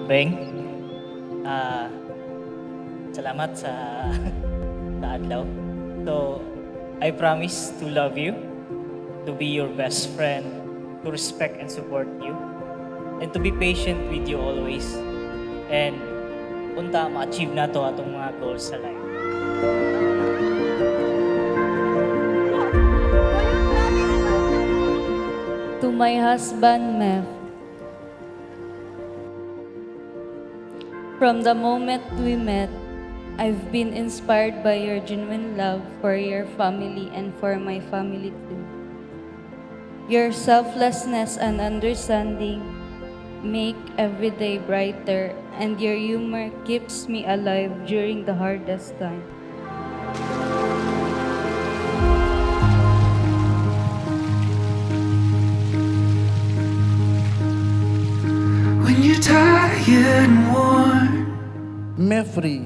Beng. Ah, salamat sa sa adlaw. So, I promise to love you, to be your best friend, to respect and support you, and to be patient with you always. And unta ma-achieve na to atong mga goals sa life. To my husband, Mev. From the moment we met, I've been inspired by your genuine love for your family and for my family too. Your selflessness and understanding make every day brighter, and your humor keeps me alive during the hardest time. When you're tired and worn, Mefri,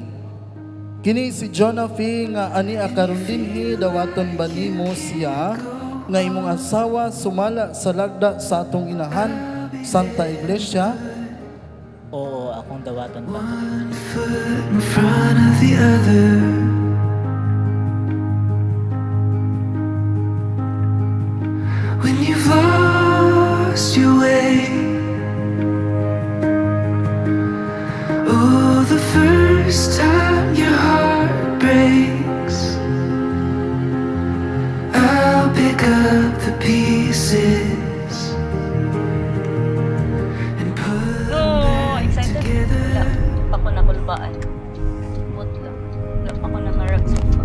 kini si Jonafi nga ani akaron dinhi dawaton ba nimo siya nga imong asawa sumala sa lagda sa atong inahan Santa Iglesia? Oo, akong dawaton ba? one foot in front of the other. When you've lost your way, oh, the first time your heart breaks, I'll pick up the pieces and put them back together. Wala pa ko nakulbaan. Mut lang. Wala pa ko nakarag sa pa.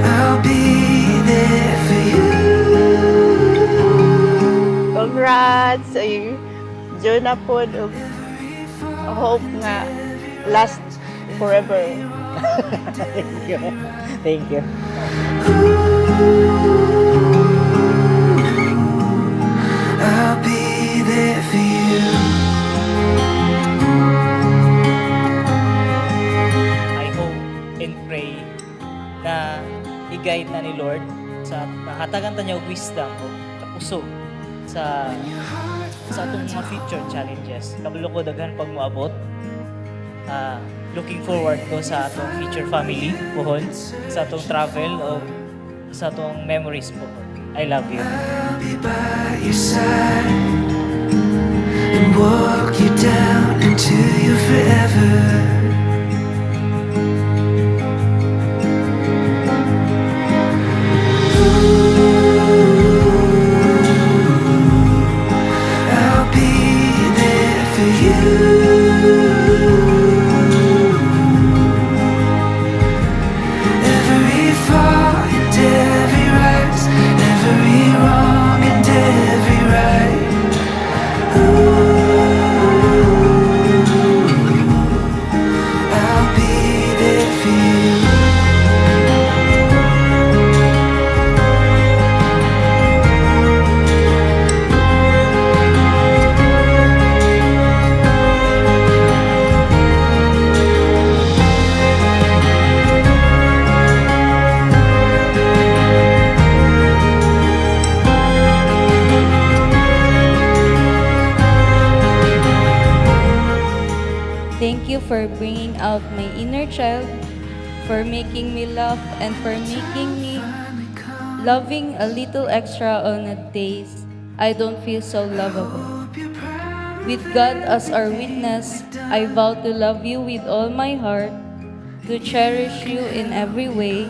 I'll be there for you. Congrats! Ay, Jonah po, hope nga last forever. Thank you. Thank you. I'll be there for you. I hope and pray na i-guide na ni Lord sa nakatagan ta niya og wisdom o kapusog sa atong mga future challenges. Kabalo ko daghan pag moabot. Looking forward ko sa atong future family pohon, sa atong travel o sa atong memories pohon. I love you. I'll be by your side and walk you down into your forever. I'll be there for you. Every fall and every rise, every wrong and every right. I'll be there for you. Thank you for bringing out my inner child, for making me laugh, and for making me loving a little extra on the days I don't feel so lovable. With God as our witness, I vow to love you with all my heart, to cherish you in every way,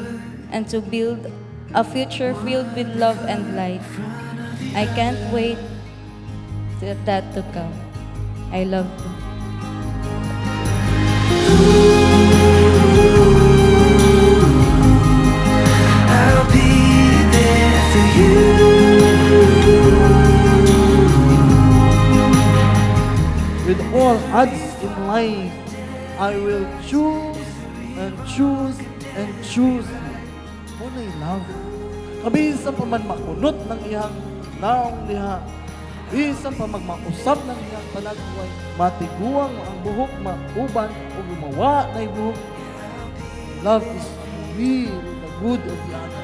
and to build a future filled with love and light. I can't wait for that to come. I love you. I'll be there for you. With all odds in life, I will choose and choose and choose you. Muna'y love. Kabisa pa man makunot ng iyang naong liha. Bisan pa magmausap ng iyang panagbuhay, matiguang ang buhok, mauban o gumawa na buhok. Love is really the good of the other.